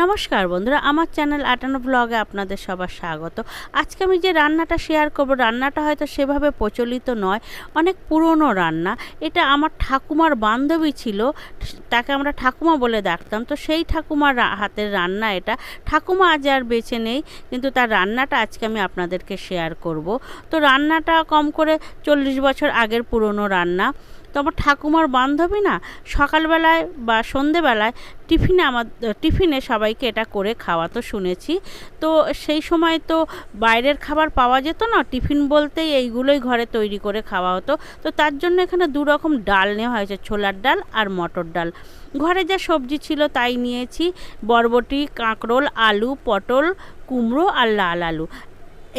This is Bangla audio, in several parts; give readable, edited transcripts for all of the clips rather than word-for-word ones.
নমস্কার বন্ধুরা, আমার চ্যানেল আটানো ব্লগে আপনাদের সবার স্বাগত। আজকে আমি যে রান্নাটা শেয়ার করব, রান্নাটা হয়তো সেভাবে প্রচলিত নয়, অনেক পুরনো রান্না। এটা আমার ঠাকুমার বান্ধবী ছিল, তাকে আমরা ঠাকুমা বলে ডাকতাম। তো সেই ঠাকুমার হাতের রান্না এটা। ঠাকুমা আজ আর বেঁচে নেই, কিন্তু তার রান্নাটা আজকে আমি আপনাদেরকে শেয়ার করব। তো রান্নাটা কম করে 40 বছর আগের পুরনো রান্না। তো আমার ঠাকুমার বান্ধবী না, সকালবেলায় বা সন্ধেবেলায় টিফিনে সবাইকে এটা করে খাওয়াতো শুনেছি। তো সেই সময় তো বাইরের খাবার পাওয়া যেত না, টিফিন বলতেই এইগুলোই ঘরে তৈরি করে খাওয়া হতো। তো তার জন্য এখানে দু রকম ডাল নেওয়া হয়েছে, ছোলার ডাল আর মটর ডাল। ঘরে যা সবজি ছিল তাই নিয়েছি, বরবটি, কাঁকরোল, আলু, পটল, কুমড়ো আর লাল আলু।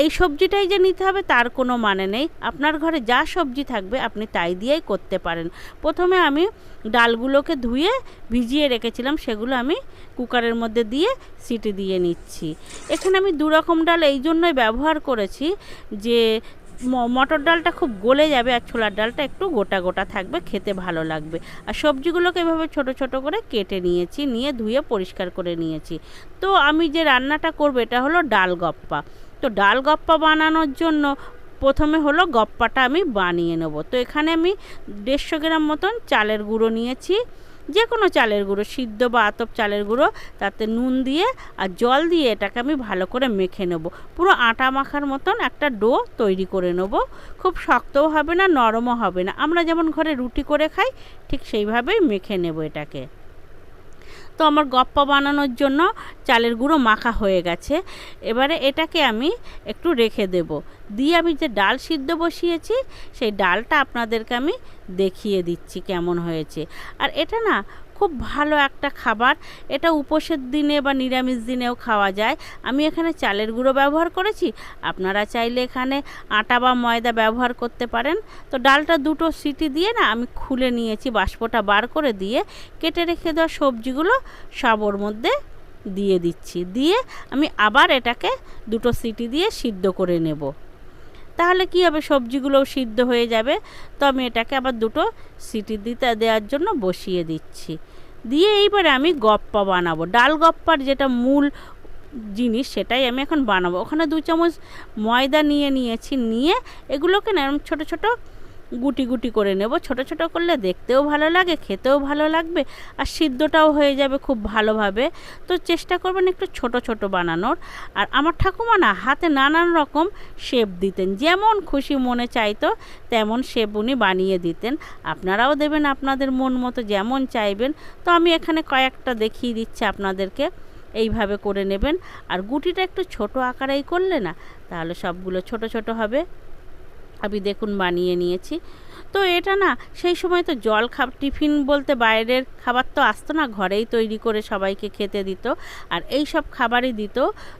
এই সবজিটাই যে নিতে হবে তার কোনো মানে নেই, আপনার ঘরে যা সবজি থাকবে আপনি তাই দিয়েই করতে পারেন। প্রথমে আমি ডালগুলোকে ধুয়ে ভিজিয়ে রেখেছিলাম, সেগুলো আমি কুকারের মধ্যে দিয়ে সিটি দিয়ে নিচ্ছি। এখানে আমি দু রকম ডাল এই জন্যই ব্যবহার করেছি যে মটর ডালটা খুব গলে যাবে আর ছোলার ডালটা একটু গোটা গোটা থাকবে, খেতে ভালো লাগবে। আর সবজিগুলোকে এভাবে ছোট ছোট করে কেটে নিয়েছি, নিয়ে ধুয়ে পরিষ্কার করে নিয়েছি। তো আমি যে রান্নাটা করব এটা হলো ডাল গপ্পা। তো ডাল গপ্পা বানানোর জন্য প্রথমে হলো গপ্পাটা আমি বানিয়ে নেব। তো এখানে আমি 150 গ্রাম মতন চালের গুঁড়ো নিয়েছি, যে কোনো চালের গুঁড়ো, সিদ্ধ বা আতপ চালের গুঁড়ো। তাতে নুন দিয়ে আর জল দিয়ে এটাকে আমি ভালো করে মেখে নেব। পুরো আটা মাখার মতন একটা ডো তৈরি করে নেব। খুব শক্তও হবে না, নরমও হবে না, আমরা যেমন ঘরে রুটি করে খাই ঠিক সেইভাবেই মেখে নেব এটাকে। তো আমার গপ্পা বানানোর জন্য চালের গুঁড়ো মাখা হয়ে গেছে। এবারে এটাকে আমি একটু রেখে দেব, দিয়ে আমি যে ডাল সিদ্ধ বসিয়েছি সেই ডালটা আপনাদেরকে আমি দেখিয়ে দিচ্ছি কেমন হয়েছে। আর এটা না খুব ভালো একটা খাবার, এটা উপোসের দিনে বা নিরামিষ দিনেও খাওয়া যায়। আমি এখানে চালের গুঁড়ো ব্যবহার করেছি, আপনারা চাইলে এখানে আটা বা ময়দা ব্যবহার করতে পারেন। তো ডালটা দুটো সিটি দিয়ে না আমি খুলে নিয়েছি, বাষ্পটা বার করে দিয়ে কেটে রেখে দেওয়া সবজিগুলো সব ওর মধ্যে দিয়ে দিচ্ছি। দিয়ে আমি আবার এটাকে দুটো সিটি দিয়ে সিদ্ধ করে নেব, তাহলে কি হবে, সবজিগুলোও সিদ্ধ হয়ে যাবে। তো আমি এটাকে আবার দুটো সিটি দেওয়ার জন্য বসিয়ে দিচ্ছি। দিয়ে এইবারে আমি গপ্পা বানাবো। ডাল গপ্পার যেটা মূল জিনিস সেটাই আমি এখন বানাবো। ওখানে 2 চামচ ময়দা নিয়েছি, নিয়ে এগুলোকে না এরকম ছোটো ছোটো গুটি গুটি করে নেব। ছোট ছোট করলে দেখতেও ভালো লাগে, খেতেও ভালো লাগবে, আর সিদ্ধটাও হয়ে যাবে খুব ভালোভাবে। তো চেষ্টা করবেন একটু ছোট ছোট বানানোর। আর আমার ঠাকুমা না হাতে নানান রকম শেপ দিতেন, যেমন খুশি মনে চাইতো তেমন শেপ উনি বানিয়ে দিতেন। আপনারাও দেবেন আপনাদের মন মতো, যেমন চাইবেন। তো আমি এখানে কয়েকটা দেখিয়ে দিচ্ছি আপনাদেরকে, এইভাবে করে নেবেন। আর গুটিটা একটু ছোট আকারেই করলে না তাহলে সবগুলো ছোট ছোট হবে। আমি দেখুন বানিয়ে নিয়েছি। তো এটা না সেই সময় তো টিফিন বলতে বাইরের খাবার তো আসতো না, ঘরেই তৈরি করে সবাইকে খেতে দিত, আর এই সব খাবারই দিত।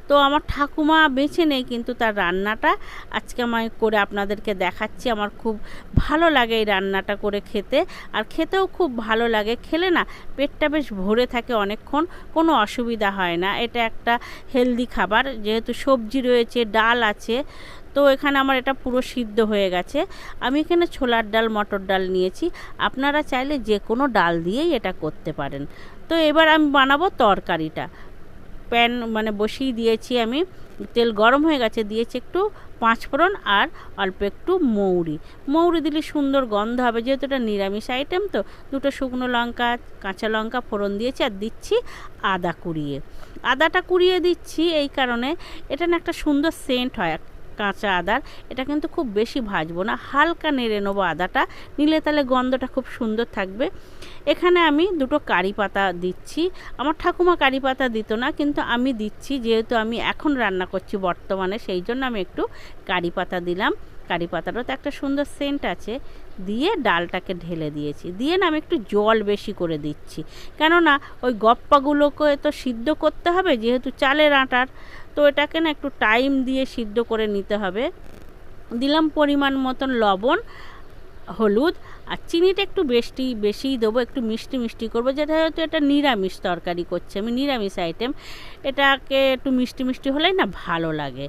তো আমার ঠাকুমা বেঁচে নেই, কিন্তু তার রান্নাটা আজকে আমি করে আপনাদেরকে দেখাচ্ছি। আমার খুব ভালো লাগে এই রান্নাটা করে খেতে, আর খেতেও খুব ভালো লাগে। খেলে না পেটটা বেশ ভরে থাকে অনেকক্ষণ, কোনো অসুবিধা হয় না। এটা একটা হেলদি খাবার, যেহেতু সবজি রয়েছে, ডাল আছে। তো এখানে আমার এটা পুরো সিদ্ধ হয়ে গেছে। আমি এখানে ছোলার ডাল, মটর ডাল নিয়েছি, আপনারা চাইলে যে কোনো ডাল দিয়েই এটা করতে পারেন। তো এবার আমি বানাবো তরকারিটা। প্যান বসিয়ে দিয়েছি আমি, তেল গরম হয়ে গেছে, দিয়েছি একটু 5 ফোড়ন আর অল্প একটু মৌরি দিলে সুন্দর গন্ধ হবে, যেহেতু এটা নিরামিষ আইটেম। তো দুটো শুকনো লঙ্কা, কাঁচা লঙ্কা ফোড়ন দিয়েছি, আর দিচ্ছি আদাটা কুড়িয়ে দিচ্ছি এই কারণে, এটা না একটা সুন্দর সেন্ট হয় কাঁচা আদার। এটা কিন্তু খুব বেশি ভাজবো না, হালকা নেড়ে নেবো আদাটা, নিলে তাহলে গন্ধটা খুব সুন্দর থাকবে। এখানে আমি দুটো কারি পাতা দিচ্ছি। আমার ঠাকুমা কারি পাতা দিত না, কিন্তু আমি দিচ্ছি, যেহেতু আমি এখন রান্না করছি বর্তমানে, সেই জন্য আমি একটু কারি পাতা দিলাম। কারি পাতারও তো একটা সুন্দর সেন্ট আছে। দিয়ে ডালটাকে ঢেলে দিয়েছি, দিয়ে না আমি একটু জল বেশি করে দিচ্ছি, কেননা ওই গপ্পাগুলোকে তো সিদ্ধ করতে হবে, যেহেতু চালের আটার। তো এটাকে না একটু টাইম দিয়ে সিদ্ধ করে নিতে হবে। দিলাম পরিমাণ মতন লবণ, হলুদ, আর চিনিটা একটু বেশিই দেবো, একটু মিষ্টি মিষ্টি করবো, যেটা হয়তো এটা নিরামিষ তরকারি করছি আমি, নিরামিষ আইটেম। এটাকে একটু মিষ্টি মিষ্টি হলেই না ভালো লাগে।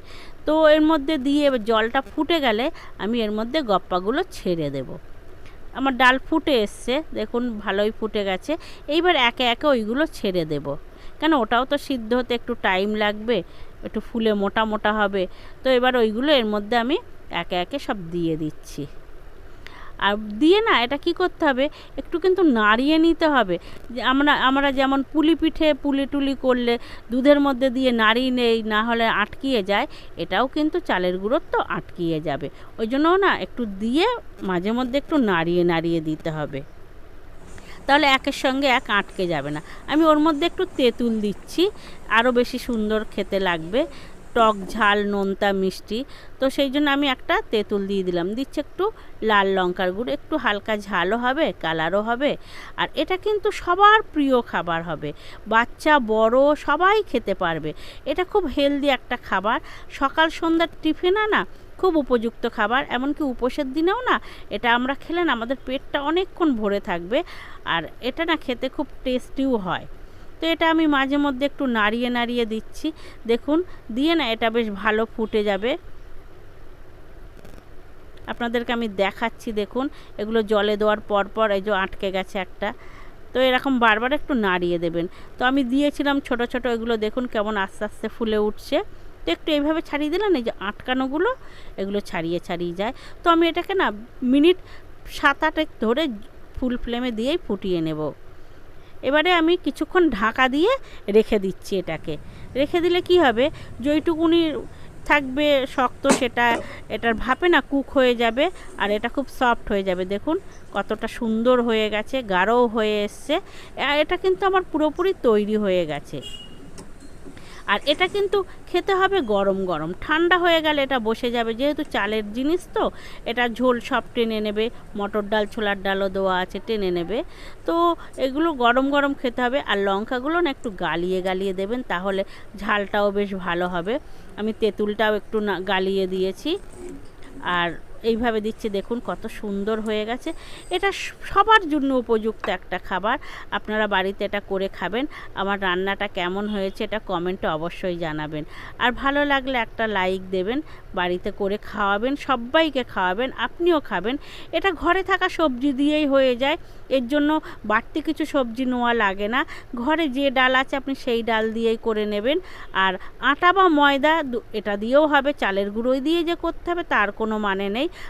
তো এর মধ্যে দিয়ে জলটা ফুটে গেলে আমি এর মধ্যে গপ্পাগুলো ছেড়ে দেব। আমার ডাল ফুটে এসছে, দেখুন ভালোই ফুটে গেছে। এইবার একে একে ওইগুলো ছেড়ে দেব। কেন ওটাও তো সিদ্ধ হতে একটু টাইম লাগবে, একটু ফুলে মোটা মোটা হবে। তো এবার ওইগুলো এর মধ্যে আমি একে একে সব দিয়ে দিচ্ছি। আর দিয়ে না এটা কি করতে হবে, একটু কিন্তু নাড়িয়ে নিতে হবে। আমরা যেমন পুলি পিঠে পুলি টুলি করলে দুধের মধ্যে দিয়ে নাড়িয়ে নেই, না হলে আটকিয়ে যায়, এটাও কিন্তু চালের গুঁড়োর তো আটকিয়ে যাবে। ওই জন্যও না একটু দিয়ে মাঝে মধ্যে একটু নাড়িয়ে নাড়িয়ে দিতে হবে, তাহলে একের সঙ্গে এক আটকে যাবে না। আমি ওর মধ্যে একটু তেঁতুল দিচ্ছি, আরও বেশি সুন্দর খেতে লাগবে, টক ঝাল নোনতা মিষ্টি। তো সেই জন্য আমি একটা তেঁতুল দিয়ে দিলাম, দিচ্ছি একটু লাল লঙ্কার গুঁড়ো, একটু হালকা ঝালও হবে, কালারও হবে। আর এটা কিন্তু সবার প্রিয় খাবার হবে, বাচ্চা বড় সবাই খেতে পারবে। এটা খুব হেলদি একটা খাবার, সকাল সন্ধ্যার টিফিনে না খুব উপযুক্ত খাবার। এমনকি উপোসের দিনেও না এটা আমরা খেলে না আমাদের পেটটা অনেকক্ষণ ভরে থাকবে, আর এটা না খেতে খুব টেস্টিও হয়। তো এটা আমি মাঝে মধ্যে একটু নাড়িয়ে নাড়িয়ে দিচ্ছি, দেখুন দিয়ে না এটা বেশ ভালো ফুটে যাবে। আপনাদেরকে আমি দেখাচ্ছি, দেখুন এগুলো জলে দেওয়ার পর পর এই যে আটকে গেছে একটা, তো এরকম বারবার একটু নাড়িয়ে দেবেন। তো আমি দিয়েছিলাম ছোট ছোট, এগুলো দেখুন কেমন আস্তে আস্তে ফুলে উঠছে। তো একটু এইভাবে ছাড়িয়ে দিলেন, এই যে আটকানোগুলো এগুলো ছাড়িয়ে ছাড়িয়ে যায়। তো আমি এটাকে না মিনিট 7-8 ধরে ফুল ফ্লেমে দিয়েই ফুটিয়ে নেব। এবারে আমি কিছুক্ষণ ঢাকা দিয়ে রেখে দিচ্ছি। এটাকে রেখে দিলে কি হবে, যেইটুকুনি থাকবে শক্ত সেটা এটার ভাপে না কুক হয়ে যাবে, আর এটা খুব সফট হয়ে যাবে। দেখুন কতটা সুন্দর হয়ে গেছে, গাঢ়ও হয়ে এসছে। এটা কিন্তু আমার পুরোপুরি তৈরি হয়ে গেছে। আর এটা কিন্তু খেতে হবে গরম গরম, ঠান্ডা হয়ে গেলে এটা বসে যাবে, যেহেতু চালের জিনিস তো এটা ঝোল সব টেনে নেবে, মটর ডাল ছোলার ডালও দেওয়া আছে, টেনে নেবে। তো এগুলো গরম গরম খেতে হবে। আর লঙ্কাগুলো না একটু গালিয়ে গালিয়ে দেবেন, তাহলে ঝালটাও বেশ ভালো হবে। আমি তেঁতুলটাও একটু গালিয়ে দিয়েছি, আর এইভাবে দিচ্ছি, দেখুন কত সুন্দর হয়ে গেছে। এটা সবার জন্য উপযুক্ত একটা খাবার, আপনারা বাড়িতে এটা করে খাবেন। আমার রান্নাটা কেমন হয়েছে এটা কমেন্টে অবশ্যই জানাবেন, আর ভালো লাগলে একটা লাইক দেবেন, বাড়িতে করে খাওয়াবেন, সবাইকে খাওয়াবেন, আপনিও খাবেন। এটা ঘরে থাকা সবজি দিয়েই হয়ে যায়, এর জন্য বাড়তি কিছু সবজি নেওয়া লাগে না। ঘরে যে ডাল আছে আপনি সেই ডাল দিয়েই করে নেবেন। আর আটা বা ময়দা এটা দিয়েও হবে, চালের গুঁড়োই দিয়ে যে করতে হবে তার কোনো মানে নেই।